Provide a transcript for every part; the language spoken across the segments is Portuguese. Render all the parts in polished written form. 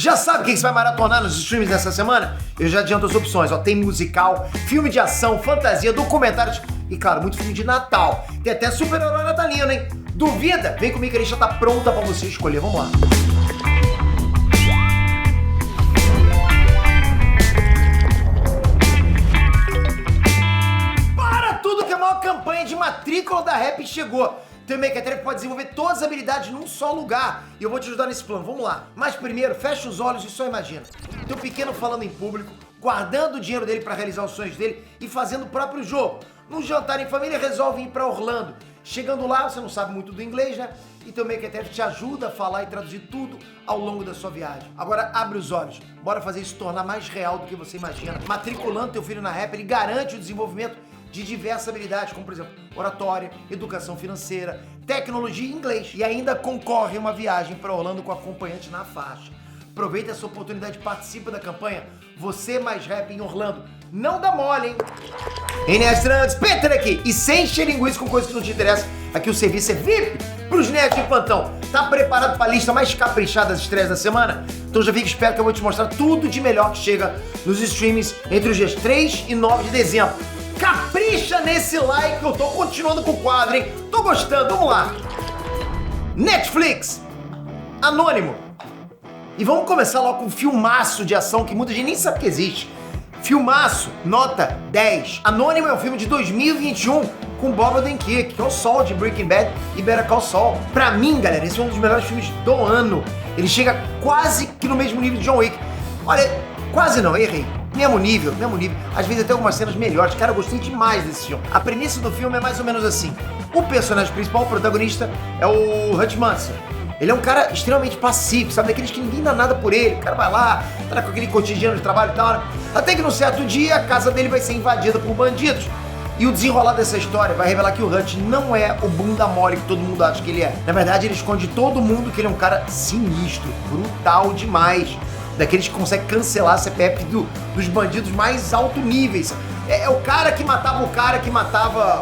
Já sabe o que você vai maratonar nos streams dessa semana? Eu já adianto as opções, ó. Tem musical, filme de ação, fantasia, documentários e, claro, muito filme de Natal. Tem até super-herói natalino, hein? Duvida? Vem comigo que a lista tá pronta pra você escolher. Vamos lá. Para tudo que a maior campanha de matrícula da Rap chegou. Teu Mequetrefe pode desenvolver todas as habilidades num só lugar. E eu vou te ajudar nesse plano, vamos lá. Mas primeiro, fecha os olhos e só imagina. Teu pequeno falando em público, guardando o dinheiro dele pra realizar os sonhos dele e fazendo o próprio jogo. Num jantar em família, resolve ir pra Orlando. Chegando lá, você não sabe muito do inglês, né? E teu Mequetrefe te ajuda a falar e traduzir tudo ao longo da sua viagem. Agora abre os olhos, bora fazer isso tornar mais real do que você imagina. Matriculando teu filho na Rap, ele garante o desenvolvimento de diversas habilidades, como por exemplo, oratória, educação financeira, tecnologia e inglês. E ainda concorre a uma viagem para Orlando com acompanhante na faixa. Aproveita essa oportunidade e participa da campanha Você Mais Rap em Orlando. Não dá mole, hein? Enéas Trunks, Peter aqui. E sem encher linguiça com coisas que não te interessam, aqui o serviço é VIP pros nerds de plantão. Tá preparado para a lista mais caprichada das estreias da semana? Então já fica esperto que eu vou te mostrar tudo de melhor que chega nos streams entre os dias 3 e 9 de dezembro. Capricha nesse like que eu tô continuando com o quadro, hein? Tô gostando, vamos lá. Netflix, Anônimo. E vamos começar logo com um filmaço de ação que muita gente nem sabe que existe. Filmaço, nota 10. Anônimo é um filme de 2021 com Bob Odenkirk, que é o Saul de Breaking Bad e Better Call Saul. Pra mim, galera, esse é um dos melhores filmes do ano. Ele chega quase que no mesmo nível de John Wick. Olha, quase não, errei. Mesmo nível. Às vezes até algumas cenas melhores. Cara, eu gostei demais desse filme. A premissa do filme é mais ou menos assim. O personagem principal, o protagonista, é o Hutch Manson. Ele é um cara extremamente pacífico, sabe? Daqueles que ninguém dá nada por ele. O cara vai lá, tá com aquele cotidiano de trabalho e tal, né? Até que num certo dia, a casa dele vai ser invadida por bandidos. E o desenrolar dessa história vai revelar que o Hutch não é o bunda mole que todo mundo acha que ele é. Na verdade, ele esconde todo mundo que ele é um cara sinistro, brutal demais. Daqueles que conseguem cancelar a CPF dos bandidos mais alto níveis. É o cara que matava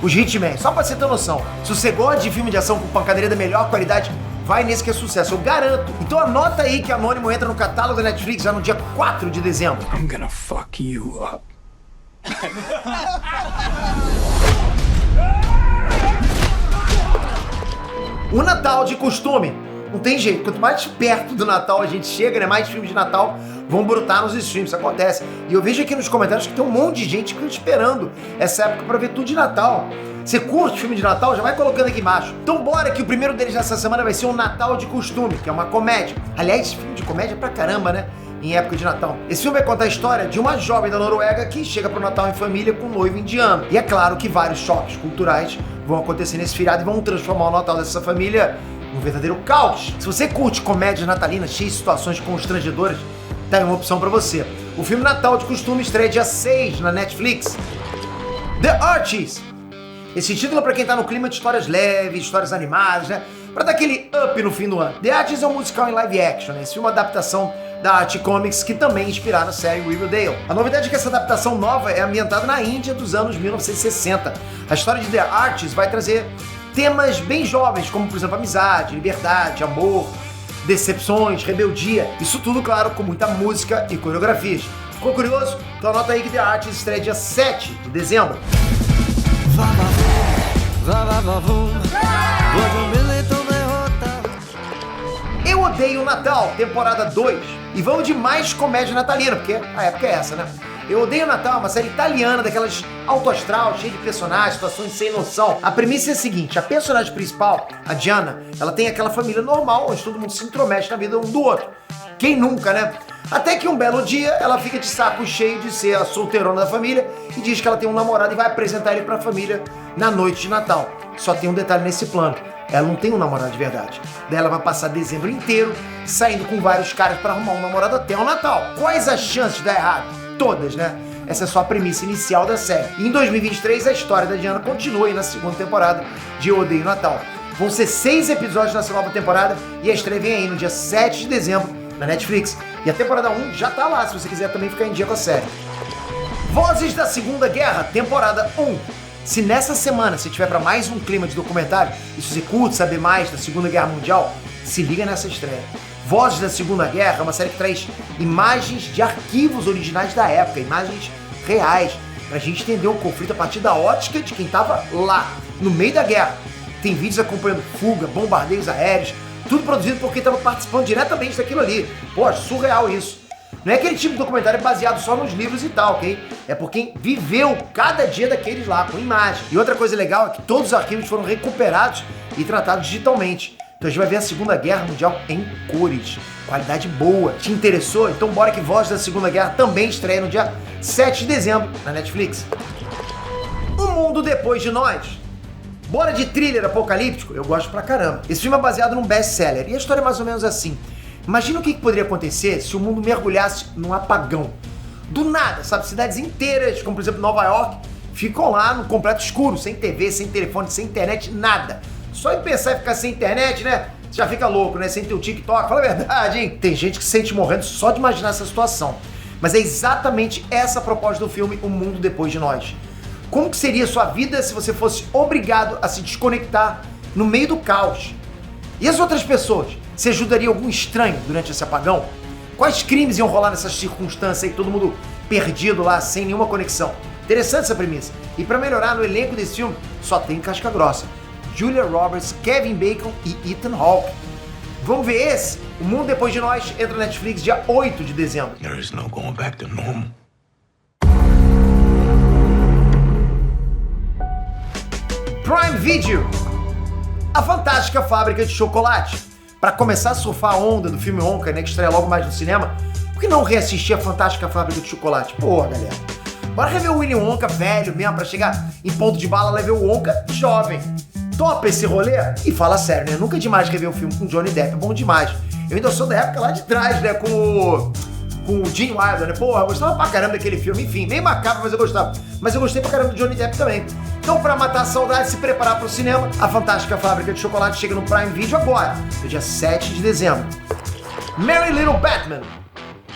os hitmen. Só pra você ter noção. Se você gosta de filme de ação com pancadaria da melhor qualidade, vai nesse que é sucesso, eu garanto. Então anota aí que Anônimo entra no catálogo da Netflix já no dia 4 de dezembro. I'm gonna fuck you up. O Natal de costume. Não tem jeito, quanto mais perto do Natal a gente chega, né, mais filmes de Natal vão brotar nos streams, isso acontece. E eu vejo aqui nos comentários que tem um monte de gente esperando essa época pra ver tudo de Natal. Você curte filme de Natal? Já vai colocando aqui embaixo. Então bora que o primeiro deles nessa semana vai ser o Natal de Costume, que é uma comédia. Aliás, filme de comédia é pra caramba, né? Em época de Natal. Esse filme vai contar a história de uma jovem da Noruega que chega pro Natal em família com um noivo indiano. E é claro que vários choques culturais vão acontecer nesse feriado e vão transformar o Natal dessa família um verdadeiro caos. Se você curte comédias natalinas cheias de situações constrangedoras, tá aí uma opção pra você. O filme Natal de Costume estreia dia 6 na Netflix. The Archies. Esse título é pra quem tá no clima de histórias leves, histórias animadas, né? Pra dar aquele up no fim do ano. The Archies é um musical em live action, né? Esse filme é uma adaptação da Art Comics, que também inspiraram a série Riverdale. A novidade é que essa adaptação nova é ambientada na Índia dos anos 1960. A história de The Archies vai trazer temas bem jovens, como por exemplo amizade, liberdade, amor, decepções, rebeldia. Isso tudo, claro, com muita música e coreografias. Ficou curioso? Então anota aí que The Archies estreia dia 7 de dezembro. Eu Odeio o Natal, temporada 2. E vamos de mais comédia natalina, porque a época é essa, né? Eu Odeio o Natal, uma série italiana, daquelas alto astral, cheia de personagens, situações sem noção. A premissa é a seguinte, a personagem principal, a Gianna, ela tem aquela família normal, onde todo mundo se intromete na vida um do outro. Quem nunca, né? Até que um belo dia, ela fica de saco cheio de ser a solteirona da família e diz que ela tem um namorado e vai apresentar ele pra família na noite de Natal. Só tem um detalhe nesse plano. Ela não tem um namorado de verdade. Daí ela vai passar dezembro inteiro saindo com vários caras pra arrumar um namorado até o Natal. Quais as chances de dar errado? Todas, né? Essa é só a premissa inicial da série. E em 2023, a história da Diana continua aí na segunda temporada de Eu Odeio Natal. Vão ser 6 episódios nessa nova temporada e a estreia vem aí no dia 7 de dezembro na Netflix. E a temporada 1 já tá lá, se você quiser também ficar em dia com a série. Vozes da Segunda Guerra, temporada 1. Se nessa semana você tiver para mais um clima de documentário e se você curte saber mais da Segunda Guerra Mundial, se liga nessa estreia. Vozes da Segunda Guerra é uma série que traz imagens de arquivos originais da época, imagens reais, pra gente entender o conflito a partir da ótica de quem tava lá, no meio da guerra. Tem vídeos acompanhando fuga, bombardeios aéreos, tudo produzido por quem tava participando diretamente daquilo ali. Pô, surreal isso. Não é aquele tipo de documentário baseado só nos livros e tal, ok? É por quem viveu cada dia daqueles lá, com imagem. E outra coisa legal é que todos os arquivos foram recuperados e tratados digitalmente. Então a gente vai ver a Segunda Guerra Mundial em cores. Qualidade boa. Te interessou? Então bora que Vozes da Segunda Guerra também estreia no dia 7 de dezembro na Netflix. O Mundo Depois de Nós. Bora de thriller apocalíptico? Eu gosto pra caramba. Esse filme é baseado num best-seller e a história é mais ou menos assim. Imagina o que poderia acontecer se o mundo mergulhasse num apagão. Do nada, sabe? Cidades inteiras, como por exemplo Nova York, ficam lá no completo escuro, sem TV, sem telefone, sem internet, nada. Só em pensar em ficar sem internet, né? Você já fica louco, né? Sem ter o TikTok. Fala a verdade, hein? Tem gente que se sente morrendo só de imaginar essa situação. Mas é exatamente essa a proposta do filme O Mundo Depois de Nós. Como que seria a sua vida se você fosse obrigado a se desconectar no meio do caos? E as outras pessoas? Você ajudaria algum estranho durante esse apagão? Quais crimes iam rolar nessas circunstâncias aí, todo mundo perdido lá, sem nenhuma conexão? Interessante essa premissa. E pra melhorar, no elenco desse filme, só tem casca grossa. Julia Roberts, Kevin Bacon e Ethan Hawke. Vamos ver esse? O Mundo Depois de Nós entra na Netflix dia 8 de dezembro. There is no going back to normal. Prime Video. A Fantástica Fábrica de Chocolate. Pra começar a surfar a onda do filme Wonka, né, que estreia logo mais no cinema, por que não reassistir a Fantástica Fábrica de Chocolate? Pô, galera, bora rever o Willy Wonka velho mesmo, pra chegar em ponto de bala, ver o Wonka jovem. Topa esse rolê? E fala sério, né? Nunca é demais rever um filme com Johnny Depp, é bom demais. Eu ainda sou da época lá de trás, né, com o Gene Wilder, né? Porra, eu gostava pra caramba daquele filme, enfim, meio macabro, mas eu gostava. Mas eu gostei pra caramba do Johnny Depp também. Então, pra matar a saudade e se preparar pro cinema, a Fantástica Fábrica de Chocolate chega no Prime Video agora, no dia 7 de dezembro. Merry Little Batman.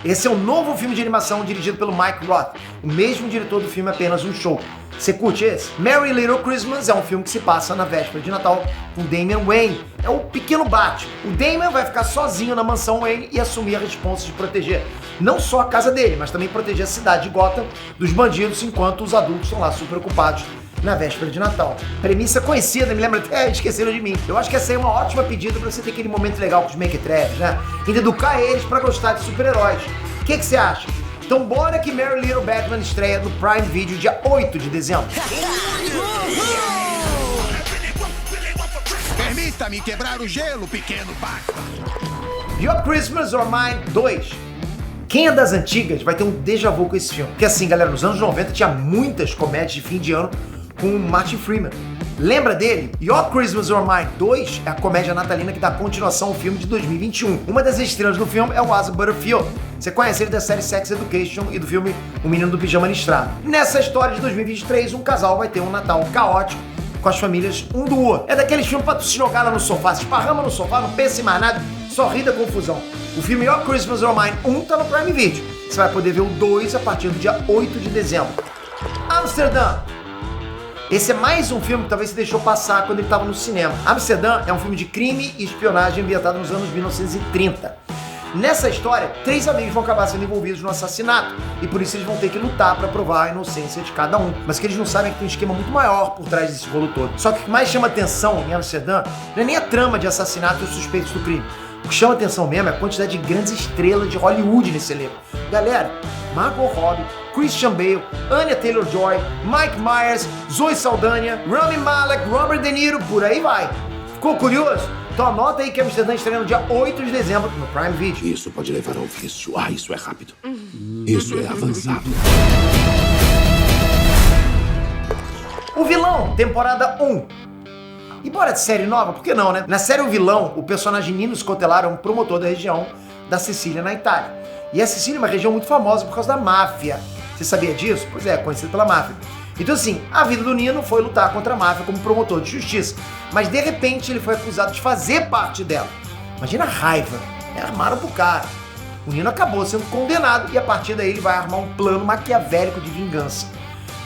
Esse é um novo filme de animação dirigido pelo Mike Roth, o mesmo diretor do filme Apenas um Show. Você curte esse? Merry Little Christmas é um filme que se passa na véspera de Natal com Damian Wayne. É o pequeno Batman. O Damian vai ficar sozinho na mansão Wayne e assumir a responsa de proteger não só a casa dele, mas também proteger a cidade de Gotham dos bandidos, enquanto os adultos estão lá super ocupados na véspera de Natal. Premissa conhecida, me lembra até Esqueceram de Mim. Eu acho que essa aí é uma ótima pedida pra você ter aquele momento legal com os mequetrefes, né? Ainda educar eles pra gostar de super-heróis. O que você acha? Então bora que Merry Little Batman estreia no Prime Video dia 8 de dezembro. Permita-me quebrar o gelo, pequeno Batman. Your Christmas or Mine 2. Quem é das antigas vai ter um déjà vu com esse filme. Porque assim, galera, nos anos 90 tinha muitas comédias de fim de ano com o Martin Freeman. Lembra dele? Your Christmas or Mine 2 é a comédia natalina que dá continuação ao filme de 2021. Uma das estrelas do filme é o Asa Butterfield. Você conhece ele da série Sex Education e do filme O Menino do Pijama Listrado. Nessa história de 2023, um casal vai ter um Natal caótico com as famílias um do outro. É daqueles filmes pra tu se jogar lá no sofá, se esparrama no sofá, não pensa em mais nada, só ri da confusão. O filme Your Christmas or Mine 1 tá no Prime Video. Você vai poder ver o 2 a partir do dia 8 de dezembro. Amsterdã. Esse é mais um filme que talvez se deixou passar quando ele estava no cinema. Amsterdã é um filme de crime e espionagem ambientado nos anos 1930. Nessa história, 3 amigos vão acabar sendo envolvidos no assassinato e por isso eles vão ter que lutar para provar a inocência de cada um. Mas o que eles não sabem é que tem um esquema muito maior por trás desse rolo todo. Só que o que mais chama atenção em Amsterdã não é nem a trama de assassinato e os suspeitos do crime. O que chama atenção mesmo é a quantidade de grandes estrelas de Hollywood nesse elenco. Galera, Margot Robbie, Christian Bale, Anya Taylor-Joy, Mike Myers, Zoe Saldana, Rami Malek, Robert De Niro, por aí vai. Ficou curioso? Então anota aí que Amsterdã estreia no dia 8 de dezembro no Prime Video. Isso pode levar ao vício. Ah, isso é rápido. Isso é avançado. O Vilão, temporada 1. E bora de série nova? Por que não, né? Na série O Vilão, o personagem Nino Scotellaro é um promotor da região da Sicília, na Itália. E a Sicília é uma região muito famosa por causa da máfia. Você sabia disso? Pois é, conhecido pela máfia. Então assim, a vida do Nino foi lutar contra a máfia como promotor de justiça. Mas de repente ele foi acusado de fazer parte dela. Imagina a raiva. Armaram pro cara. O Nino acabou sendo condenado e a partir daí ele vai armar um plano maquiavélico de vingança.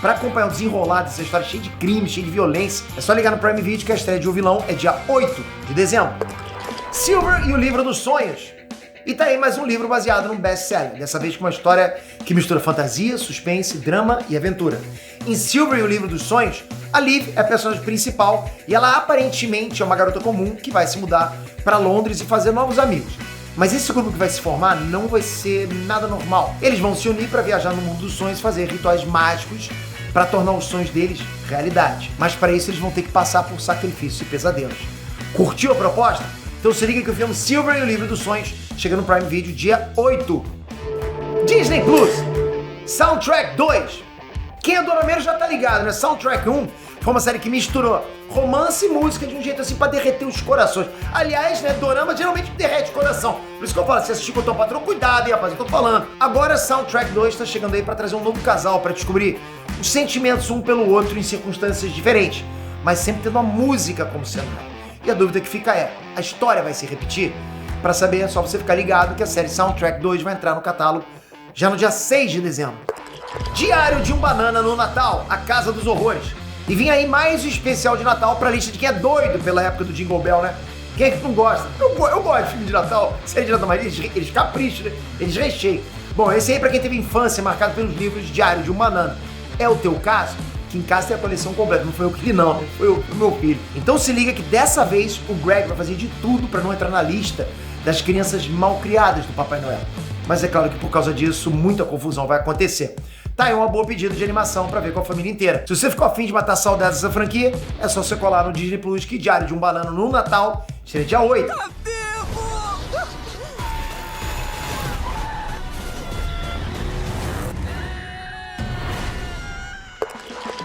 Para acompanhar o desenrolar dessa história cheia de crime, cheia de violência, é só ligar no Prime Video que a estreia de O Vilão é dia 8 de dezembro. Silver e o Livro dos Sonhos. E tá aí mais um livro baseado num best-seller, dessa vez com uma história que mistura fantasia, suspense, drama e aventura. Em Silver e o Livro dos Sonhos, a Liv é a personagem principal e ela aparentemente é uma garota comum que vai se mudar para Londres e fazer novos amigos. Mas esse grupo que vai se formar não vai ser nada normal. Eles vão se unir para viajar no mundo dos sonhos e fazer rituais mágicos para tornar os sonhos deles realidade. Mas para isso eles vão ter que passar por sacrifícios e pesadelos. Curtiu a proposta? Então se liga que o filme Silver e o Livro dos Sonhos chega no Prime Video dia 8. Disney Plus, Soundtrack 2. Quem é dorameiro já tá ligado, né? Soundtrack 1 foi uma série que misturou romance e música de um jeito assim pra derreter os corações. Aliás, né, dorama geralmente derrete o coração. Por isso que eu falo, se assistir com o teu patrão, cuidado, hein, rapaz, eu tô falando. Agora Soundtrack 2 tá chegando aí pra trazer um novo casal, pra descobrir os sentimentos um pelo outro em circunstâncias diferentes, mas sempre tendo a música como cenário. E a dúvida que fica é, a história vai se repetir? Pra saber é só você ficar ligado que a série Soundtrack 2 vai entrar no catálogo já no dia 6 de dezembro. Diário de um Banana no Natal, A Casa dos Horrores. E vem aí mais um especial de Natal pra lista de quem é doido pela época do Jingle Bell, né? Quem é que não gosta? Eu gosto de filme de Natal, série de Natal, mas eles capricham, né? Eles recheiam. Bom, esse aí pra quem teve infância marcado pelos livros Diário de um Banana. É o teu caso? Que em casa tem a coleção completa, não foi eu que li não, foi o meu filho. Então se liga que dessa vez o Greg vai fazer de tudo pra não entrar na lista das crianças mal criadas do Papai Noel. Mas é claro que por causa disso muita confusão vai acontecer. Tá aí uma boa pedida de animação pra ver com a família inteira. Se você ficou afim de matar saudades dessa franquia, é só você colar no Disney Plus que Diário de um Banana no Natal será dia 8.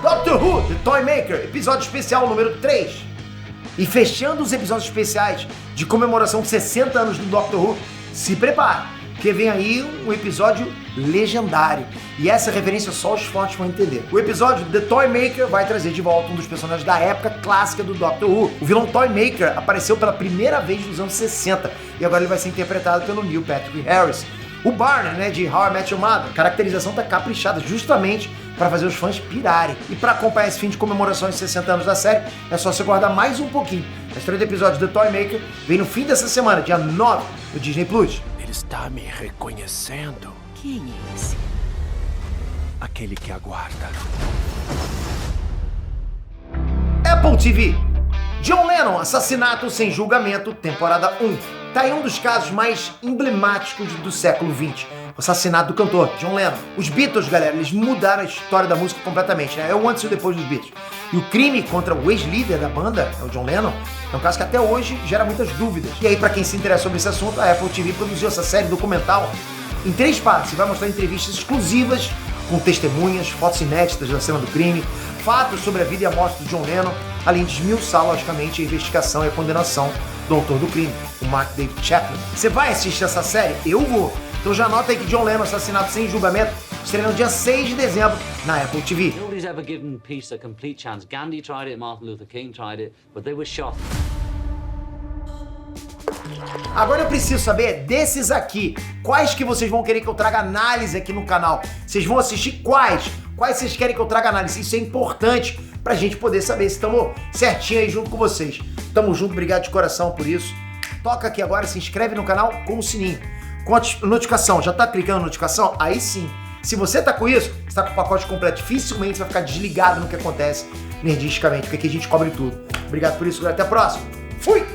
Doctor Who, The Toy Maker, episódio especial número 3. E fechando os episódios especiais de comemoração de 60 anos do Doctor Who, se prepare, porque vem aí um episódio legendário. E essa referência só os fortes vão entender. O episódio The Toy Maker vai trazer de volta um dos personagens da época clássica do Doctor Who. O vilão Toy Maker apareceu pela primeira vez nos anos 60 e agora ele vai ser interpretado pelo Neil Patrick Harris. O Barney, né, de How I Met Your Mother. A caracterização tá caprichada justamente para fazer os fãs pirarem. E para acompanhar esse fim de comemoração de 60 anos da série, é só você guardar mais um pouquinho. A estreia do episódio do Toy Maker vem no fim dessa semana, dia 9, no Disney Plus. Ele está me reconhecendo. Quem é esse? Aquele que aguarda. Apple TV. John Lennon, assassinato sem julgamento, temporada 1. Tá aí um dos casos mais emblemáticos do século XX. O assassinato do cantor, John Lennon. Os Beatles, galera, eles mudaram a história da música completamente, né? É o antes e o depois dos Beatles. E o crime contra o ex-líder da banda, o John Lennon, é um caso que até hoje gera muitas dúvidas. E aí, pra quem se interessa sobre esse assunto, a Apple TV produziu essa série documental em 3 partes e vai mostrar entrevistas exclusivas com testemunhas, fotos inéditas da cena do crime, fatos sobre a vida e a morte do John Lennon, além de esmiuçar, logicamente, a investigação e a condenação do autor do crime, o Mark David Chapman. Você vai assistir essa série? Eu vou! Então já anota aí que John Lennon, assassinato sem julgamento, estreia no dia 6 de dezembro na Apple TV. Nobody's ever given peace a complete chance. Gandhi tried it, Martin Luther King tried it, but they were shot. Agora eu preciso saber desses aqui, quais que vocês vão querer que eu traga análise aqui no canal? Vocês vão assistir quais? Quais vocês querem que eu traga análise? Isso é importante pra gente poder saber se estamos certinho aí junto com vocês. Tamo junto, obrigado de coração por isso. Toca aqui agora, se inscreve no canal com o sininho. Com a notificação, já tá clicando na notificação? Aí sim. Se você tá com isso, você tá com o pacote completo, dificilmente você vai ficar desligado no que acontece nerdisticamente, porque aqui a gente cobre tudo. Obrigado por isso, galera. Até a próxima. Fui!